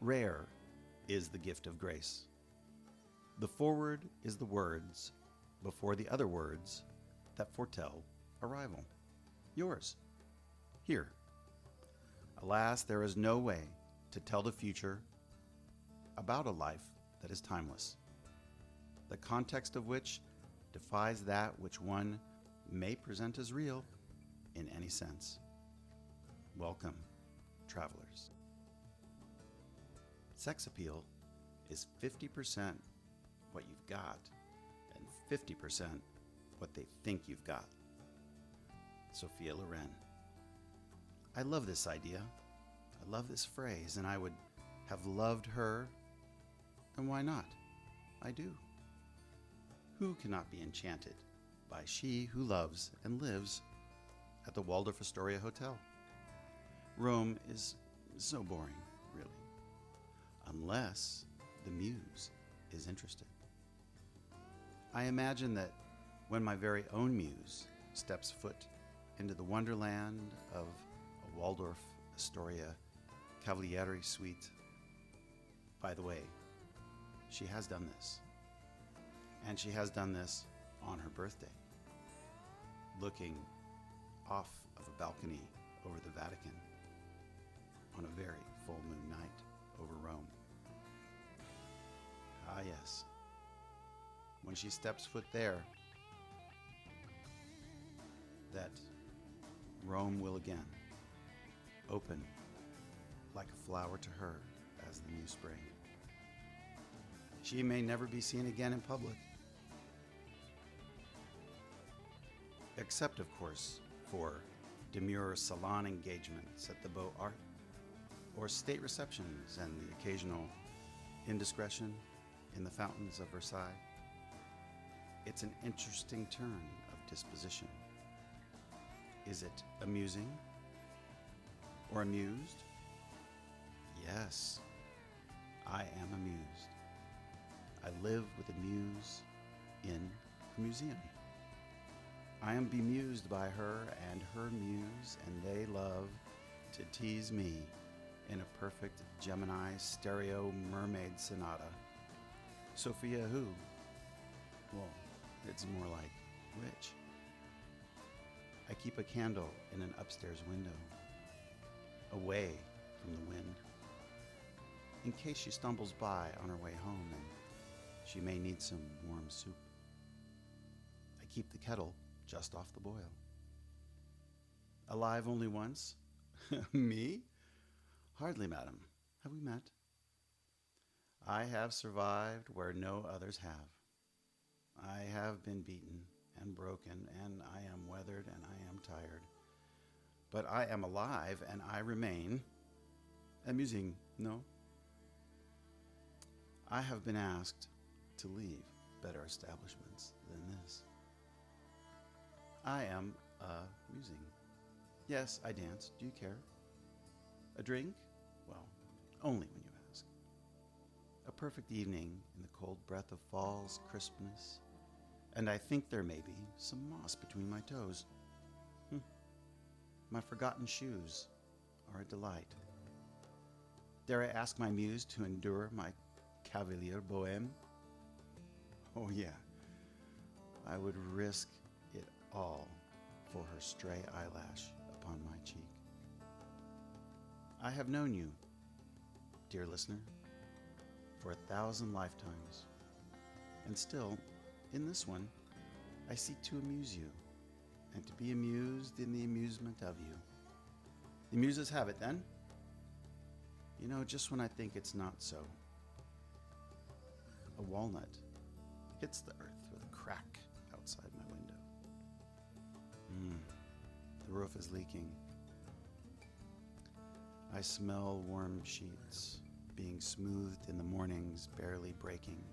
Rare is the gift of grace. The forward is the words before the other words that foretell arrival. Yours. Here. Alas, there is no way to tell the future about a life that is timeless, the context of which defies that which one may present as real in any sense. Welcome, travelers. Sex appeal is 50% what you've got and 50% what they think you've got. Sophia Loren. I love this idea. I love this phrase, and I would have loved her, and why not? I do. Who cannot be enchanted by she who loves and lives at the Waldorf Astoria Hotel? Rome is so boring, really, unless the muse is interested. I imagine that when my very own muse steps foot into the wonderland of a Waldorf Astoria Cavalieri suite. By the way, she has done this. And she has done this on her birthday, looking off of a balcony over the Vatican on a very full moon night over Rome. Ah, yes. When she steps foot there, that Rome will again open like a flower to her as the new spring. She may never be seen again in public, except, of course, for demure salon engagements at the Beaux Arts, or state receptions and the occasional indiscretion in the fountains of Versailles. It's an interesting turn of disposition. Is it amusing or amused? Yes, I am amused. I live with a muse in a museum. I am bemused by her and her muse, and they love to tease me in a perfect Gemini stereo mermaid sonata. Sophia who? Well, it's more like which? I keep a candle in an upstairs window, away from the wind, in case she stumbles by on her way home and she may need some warm soup. I keep the kettle just off the boil. Alive only once? Me? Hardly, madam. Have we met? I have survived where no others have. I have been beaten and broken, and I am weathered, and I am tired. But I am alive, and I remain amusing, no? I have been asked to leave better establishments than this. I am amusing. Yes, I dance. Do you care? A drink? Well, only when you ask. A perfect evening in the cold breath of fall's crispness, and I think there may be some moss between my toes. My forgotten shoes are a delight. Dare I ask my muse to endure my cavalier bohème? Oh yeah, I would risk it all for her stray eyelash upon my cheek. I have known you, dear listener, for 1,000 lifetimes, and still, in this one, I seek to amuse you, and to be amused in the amusement of you. The muses have it, then? You know, just when I think it's not so, a walnut hits the earth with a crack outside my window. The roof is leaking. I smell warm sheets being smoothed in the morning's barely breaking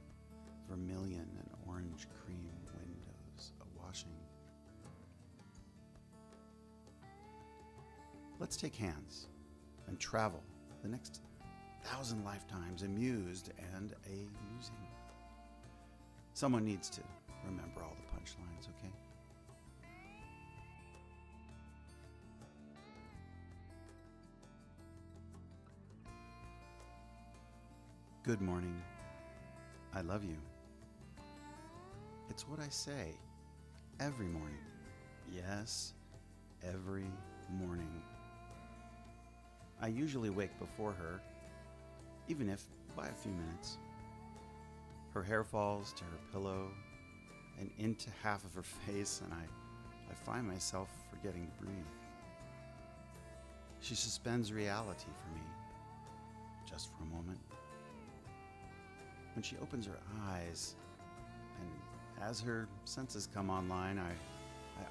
vermilion and orange cream windows a-washing. Let's take hands and travel the next 1,000 lifetimes amused and amusing. Someone needs to remember all the punchlines, okay? Good morning. I love you. It's what I say every morning. Yes, every morning. I usually wake before her, even if by a few minutes. Her hair falls to her pillow and into half of her face, and I find myself forgetting to breathe. She suspends reality for me, just for a moment. When she opens her eyes, and as her senses come online, I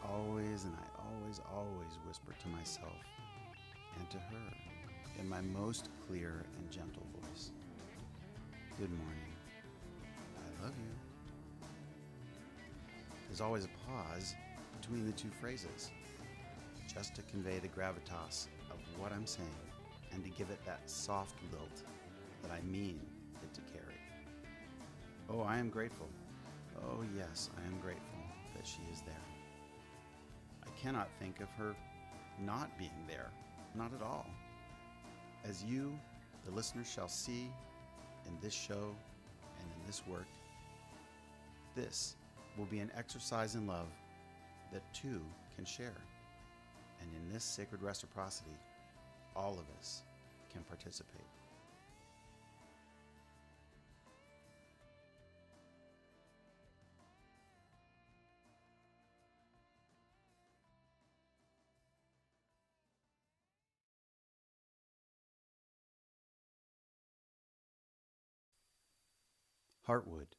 always whisper to myself and to her in my most clear and gentle voice. Good morning. I love you. There's always a pause between the two phrases, just to convey the gravitas of what I'm saying and to give it that soft lilt that I mean it to carry. Oh, I am grateful. Oh, yes, I am grateful that she is there. I cannot think of her not being there, not at all. As you, the listener, shall see in this show and in this work, this will be an exercise in love that two can share. And in this sacred reciprocity, all of us can participate. Heartwood.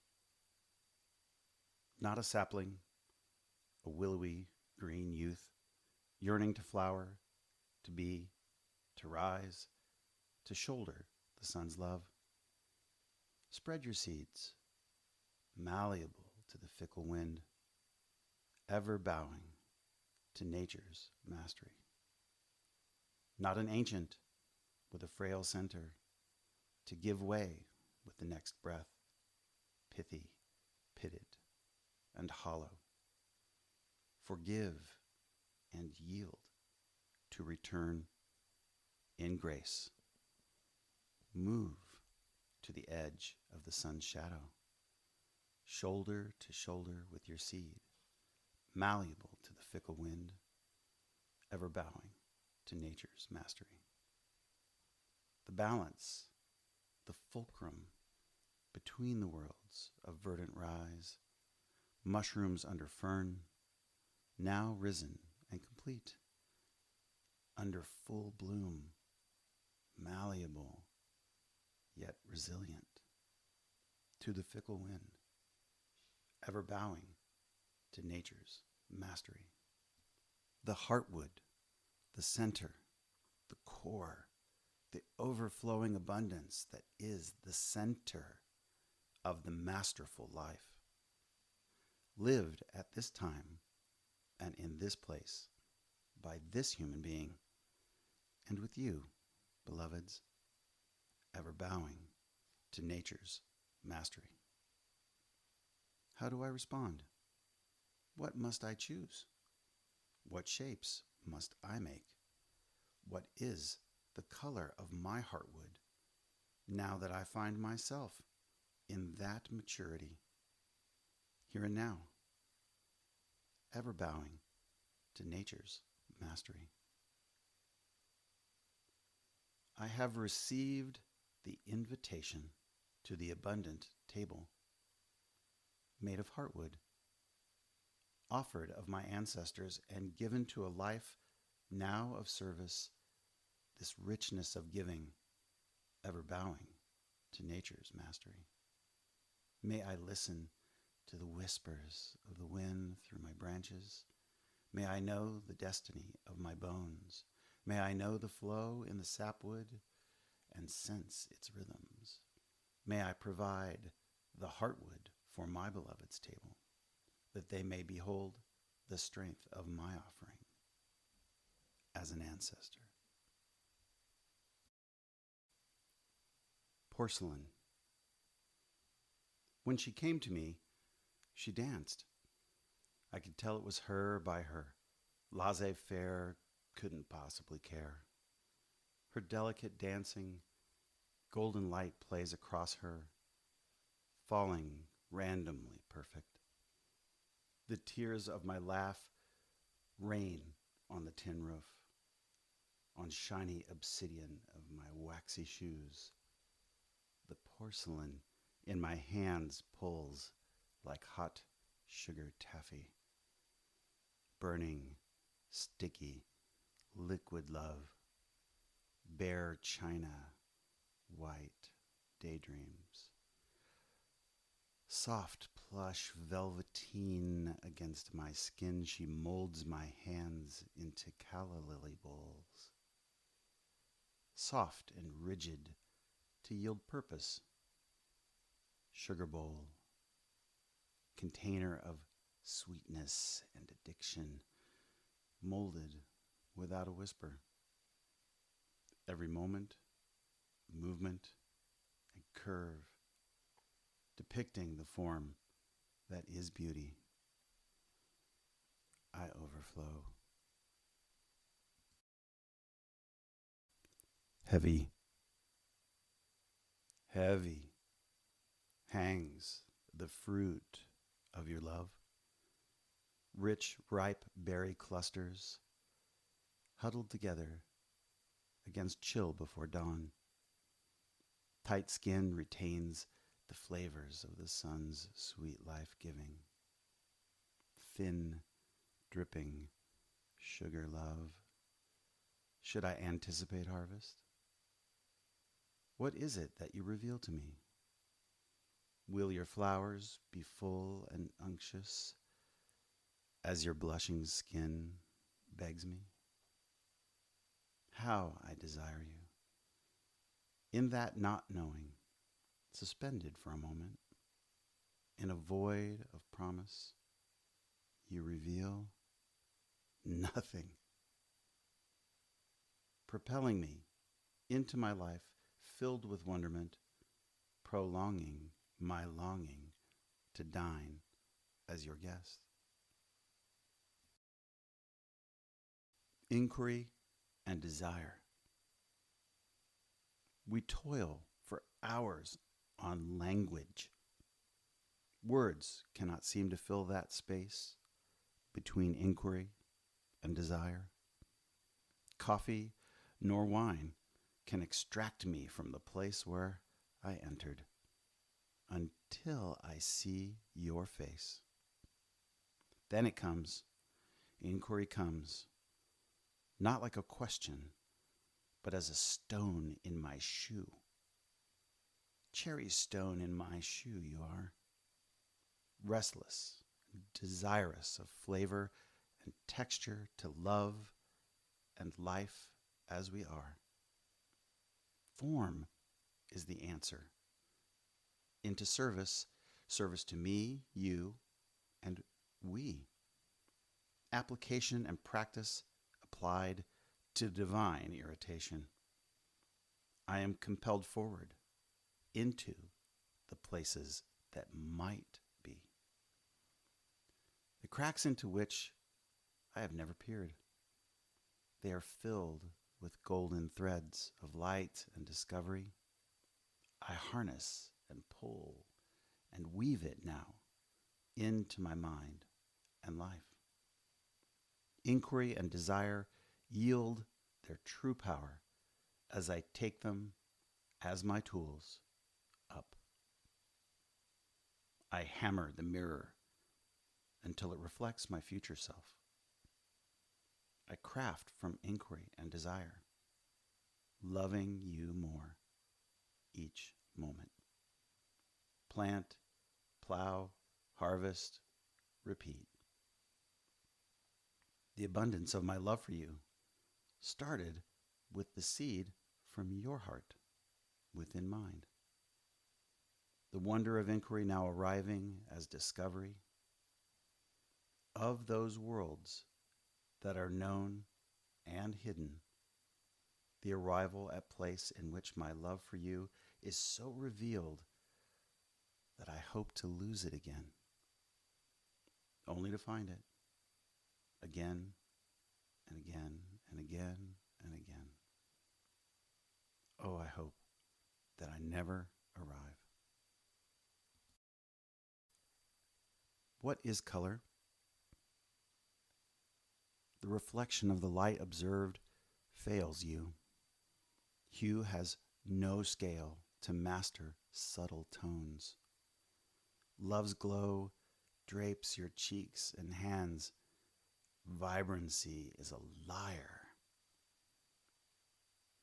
Not a sapling, a willowy green youth, yearning to flower, to be, to rise, to shoulder the sun's love. Spread your seeds, malleable to the fickle wind, ever bowing to nature's mastery. Not an ancient with a frail center, to give way with the next breath, pithy, pitted, and hollow. Forgive and yield to return in grace. Move to the edge of the sun's shadow, shoulder to shoulder with your seed, malleable to the fickle wind, ever bowing to nature's mastery. The balance, the fulcrum between the worlds of verdant rise, mushrooms under fern, now risen and complete, under full bloom, malleable yet resilient, to the fickle wind, ever bowing to nature's mastery. The heartwood, the center, the core, the overflowing abundance that is the center of the masterful life, lived at this time and in this place by this human being, and with you, beloveds, ever bowing to nature's mastery. How do I respond? What must I choose? What shapes must I make? What is the color of my heartwood now that I find myself in that maturity, here and now, ever bowing to nature's mastery? I have received the invitation to the abundant table, made of heartwood, offered of my ancestors and given to a life now of service, this richness of giving, ever bowing to nature's mastery. May I listen to the whispers of the wind through my branches. May I know the destiny of my bones. May I know the flow in the sapwood and sense its rhythms. May I provide the heartwood for my beloved's table, that they may behold the strength of my offering as an ancestor. Porcelain. When she came to me, she danced. I could tell it was her by her laissez-faire, couldn't possibly care. Her delicate dancing, Golden light plays across her, falling randomly perfect. The tears of my laugh rain on the tin roof, on shiny obsidian of my waxy shoes. The porcelain in my hands pulls like hot sugar taffy. Burning, sticky, liquid love, bare china, white daydreams. Soft plush velveteen against my skin, she molds my hands into calla lily bowls. Soft and rigid to yield purpose. Sugar bowl, container of sweetness and addiction, molded without a whisper. Every moment, movement, and curve, depicting the form that is beauty. I overflow. Heavy, heavy hangs the fruit of your love. Rich, ripe berry clusters huddled together against chill before dawn. Tight skin retains the flavors of the sun's sweet life-giving. Thin, dripping sugar love. Should I anticipate harvest? What is it that you reveal to me? Will your flowers be full and unctuous as your blushing skin begs me? How I desire you. In that not knowing, suspended for a moment, in a void of promise, you reveal nothing. Propelling me into my life filled with wonderment, prolonging my longing to dine as your guest. Inquiry and desire. We toil for hours on language. Words cannot seem to fill that space between inquiry and desire. Coffee nor wine can extract me from the place where I entered until I see your face. Then it comes, inquiry comes, not like a question, but as a stone in my shoe. Cherry stone in my shoe you are, restless, desirous of flavor and texture to love and life as we are. Form is the answer. Into service, service to me, you, and we. Application and practice applied to divine irritation. I am compelled forward into the places that might be. The cracks into which I have never peered. They are filled with golden threads of light and discovery. I harness and pull and weave it now into my mind and life. Inquiry and desire yield their true power as I take them as my tools up. I hammer the mirror until it reflects my future self. I craft from inquiry and desire, loving you more each moment. Plant, plow, harvest, repeat. The abundance of my love for you started with the seed from your heart within mind. The wonder of inquiry now arriving as discovery of those worlds that are known and hidden. The arrival at place in which my love for you is so revealed that I hope to lose it again, only to find it again and again and again and again. Oh, I hope that I never arrive. What is color? The reflection of the light observed fails you. Hue has no scale to master subtle tones. Love's glow drapes your cheeks and hands. Vibrancy is a liar.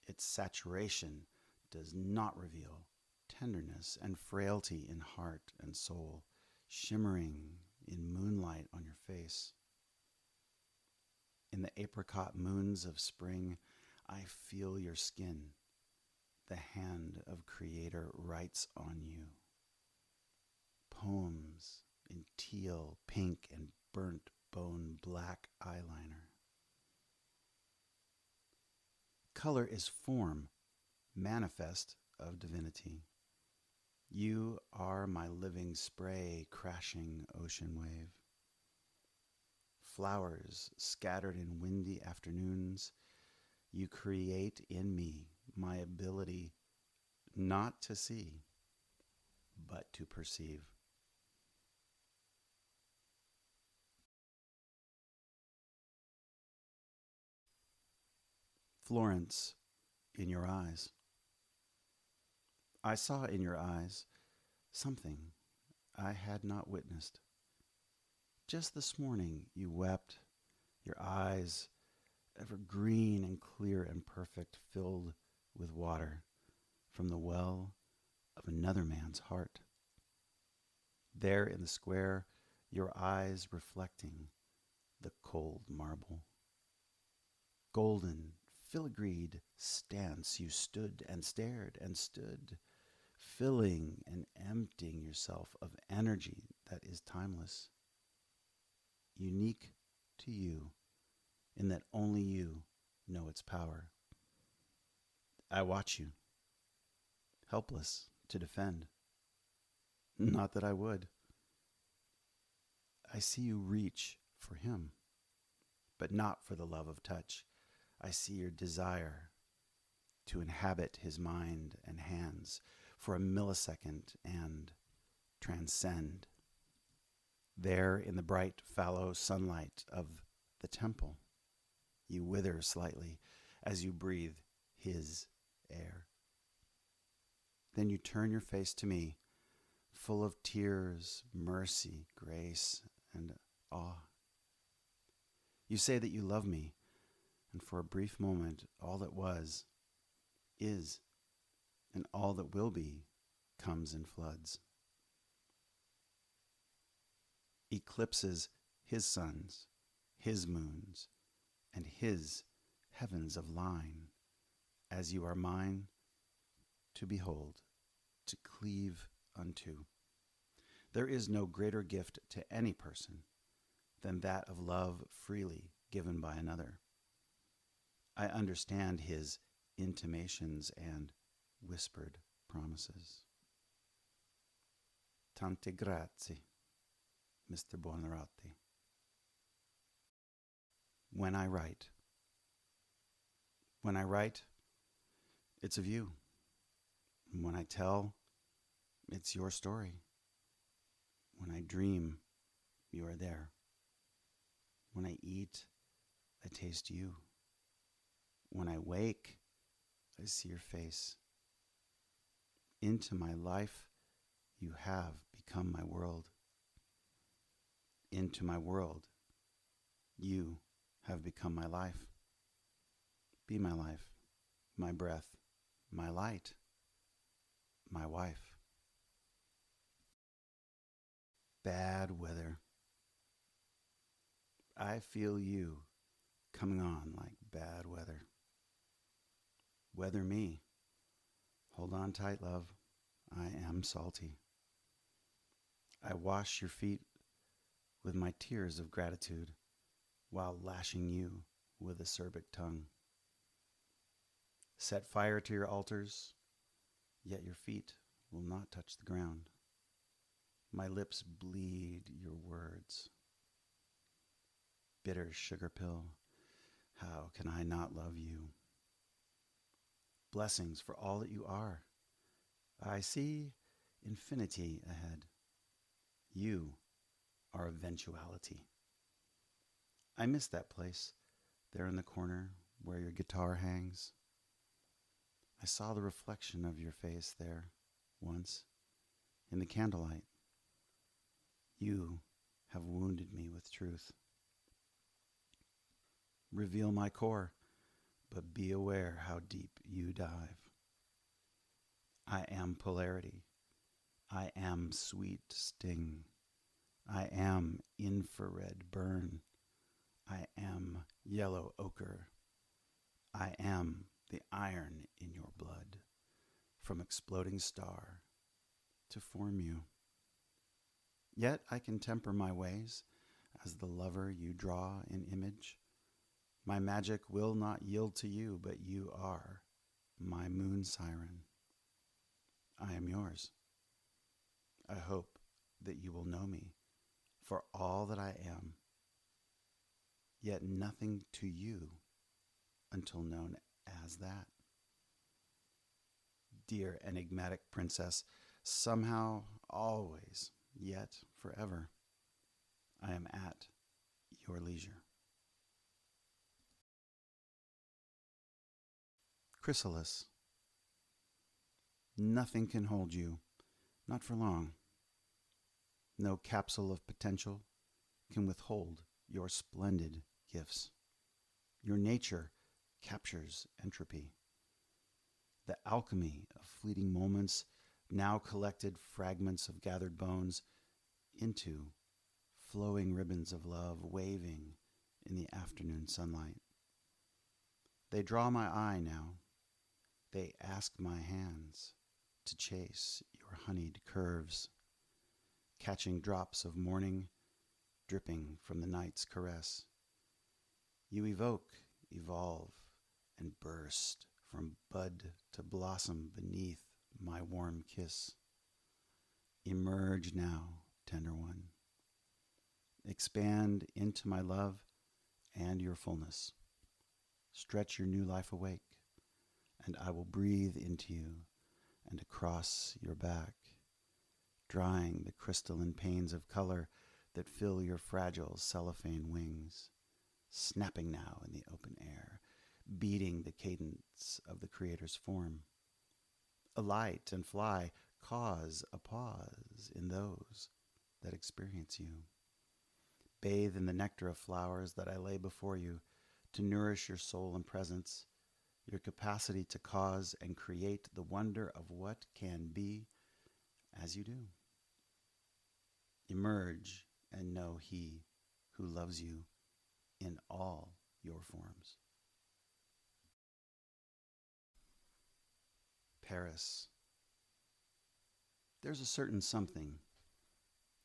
Its saturation does not reveal tenderness and frailty in heart and soul, shimmering in moonlight on your face. In the apricot moons of spring, I feel your skin. The hand of Creator writes on you. Poems in teal, pink, and burnt bone black eyeliner. Color is form, manifest of divinity. You are my living spray, crashing ocean wave. Flowers scattered in windy afternoons, you create in me my ability not to see, but to perceive. Florence, in your eyes. I saw in your eyes something I had not witnessed. Just this morning you wept, your eyes, ever green and clear and perfect, filled with water from the well of another man's heart. There in the square, your eyes reflecting the cold marble. Golden, filigreed stance you stood and stared and stood, filling and emptying yourself of energy that is timeless, unique to you, in that only you know its power. I watch you, helpless to defend. Not that I would. I see you reach for him, but not for the love of touch. I see your desire to inhabit his mind and hands for a millisecond and transcend. There in the bright fallow sunlight of the temple, you wither slightly as you breathe his air. Then you turn your face to me, full of tears, mercy, grace, and awe. You say that you love me, and for a brief moment, all that was, is, and all that will be, comes in floods. Eclipses his suns, his moons, and his heavens of line, as you are mine to behold, to cleave unto. There is no greater gift to any person than that of love freely given by another. I understand his intimations and whispered promises. Tante grazie, Mr. Buonarroti. When I write, it's of you. When I tell, it's your story. When I dream, you are there. When I eat, I taste you. When I wake, I see your face. Into my life, you have become my world. Into my world, you have become my life. Be my life, my breath, my light, my wife. Bad weather. I feel you coming on like bad weather. Weather me. Hold on tight, love. I am salty. I wash your feet with my tears of gratitude while lashing you with acerbic tongue. Set fire to your altars, yet your feet will not touch the ground. My lips bleed your words. Bitter sugar pill, how can I not love you? Blessings for all that you are, I see infinity ahead. You are eventuality. I miss that place, there in the corner where your guitar hangs. I saw the reflection of your face there once in the candlelight. You have wounded me with truth. Reveal my core, but be aware how deep you dive. I am polarity. I am sweet sting. I am infrared burn. I am yellow ochre. I am the iron in your blood, from exploding star to form you. Yet I can temper my ways as the lover you draw in image. My magic will not yield to you, but you are my moon siren. I am yours. I hope that you will know me for all that I am, yet nothing to you until known as that. Dear enigmatic princess, somehow, always, yet forever, I am at your leisure. Chrysalis. Nothing can hold you, not for long. No capsule of potential can withhold your splendid gifts. Your nature captures entropy. The alchemy of fleeting moments, now collected fragments of gathered bones, into flowing ribbons of love waving in the afternoon sunlight. They draw my eye now. They ask my hands to chase your honeyed curves, catching drops of morning dripping from the night's caress. You evoke, evolve, and burst from bud to blossom beneath my warm kiss. Emerge now, tender one. Expand into my love and your fullness. Stretch your new life awake, and I will breathe into you and across your back, drying the crystalline panes of color that fill your fragile cellophane wings, snapping now in the open air, beating the cadence of the Creator's form. Alight and fly, cause a pause in those that experience you. Bathe in the nectar of flowers that I lay before you to nourish your soul and presence, your capacity to cause and create the wonder of what can be as you do. Emerge and know He who loves you in all your forms. Paris. There's a certain something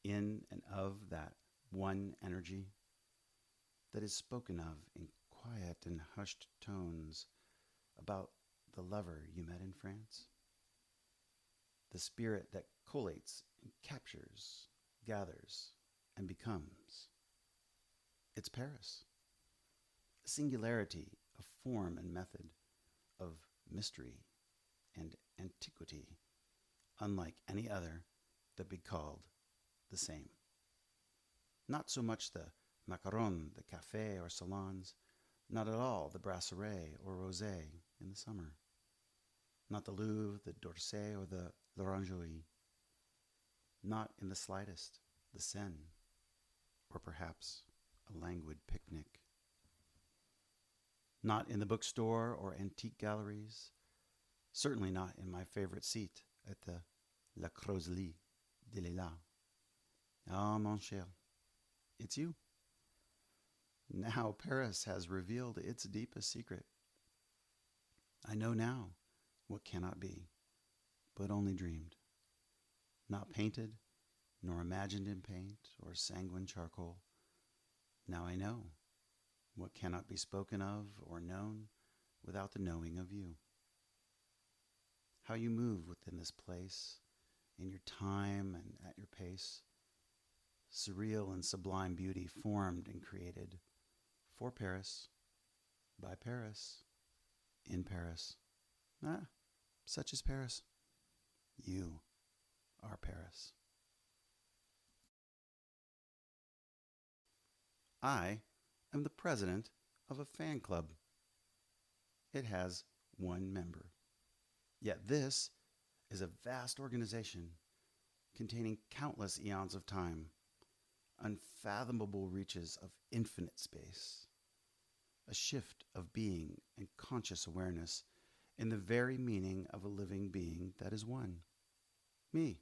in and of that one energy that is spoken of in quiet and hushed tones about the lover you met in France. The spirit that collates and captures, gathers, and becomes. It's Paris. A singularity of form and method, of mystery and antiquity, unlike any other that be called the same. Not so much the macaron, the café or salons, not at all the brasserie or rosé in the summer. Not the Louvre, the d'Orsay, or the l'Orangerie. Not in the slightest the Seine, or perhaps a languid picnic. Not in the bookstore or antique galleries. Certainly not in my favorite seat at the La Croiserie de Lila. Ah, mon cher, it's you. Now Paris has revealed its deepest secret. I know now what cannot be, but only dreamed. Not painted, nor imagined in paint or sanguine charcoal. Now I know what cannot be spoken of or known without the knowing of you. How you move within this place, in your time and at your pace. Surreal and sublime beauty formed and created for Paris, by Paris, in Paris. Such is Paris. You are Paris. I am the president of a fan club. It has one member. Yet this is a vast organization containing countless eons of time, unfathomable reaches of infinite space, a shift of being and conscious awareness in the very meaning of a living being that is one, me.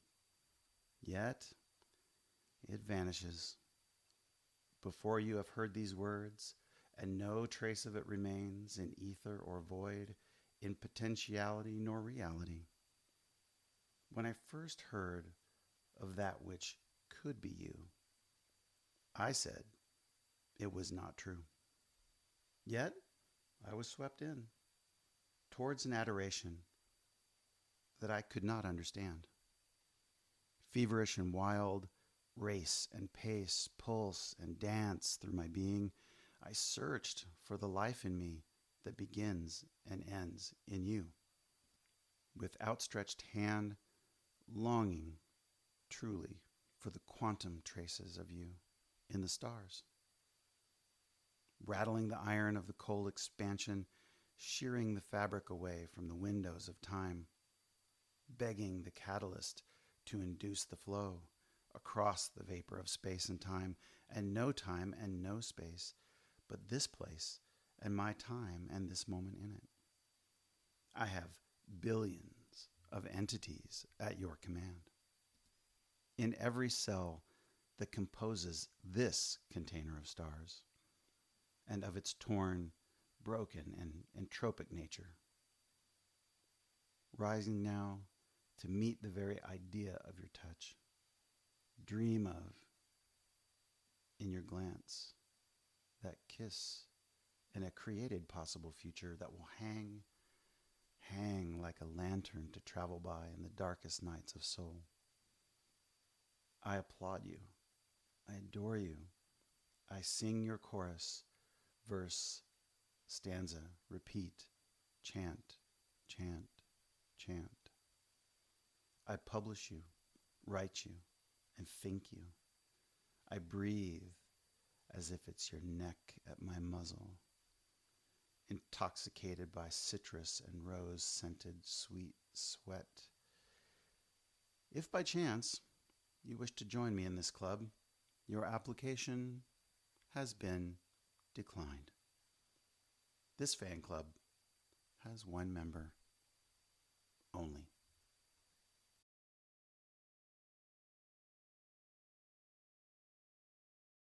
Yet it vanishes. Before you have heard these words, and no trace of it remains in ether or void, in potentiality nor reality. When I first heard of that which could be you, I said it was not true. Yet I was swept in towards an adoration that I could not understand. Feverish and wild, race and pace, pulse and dance through my being, I searched for the life in me that begins and ends in you. With outstretched hand, longing truly for the quantum traces of you in the stars. Rattling the iron of the cold expansion, shearing the fabric away from the windows of time, begging the catalyst to induce the flow across the vapor of space and no space, but this place and my time and this moment in it. I have billions of entities at your command. In every cell that composes this container of stars, and of its torn, broken, and entropic nature. Rising now to meet the very idea of your touch. Dream of, in your glance, that kiss in a created possible future that will hang like a lantern to travel by in the darkest nights of soul. I applaud you. I adore you. I sing your chorus, verse, stanza, repeat, chant, chant, chant. I publish you, write you, and think you. I breathe as if it's your neck at my muzzle, intoxicated by citrus and rose-scented sweet sweat. If by chance you wish to join me in this club, your application has been declined. This fan club has one member.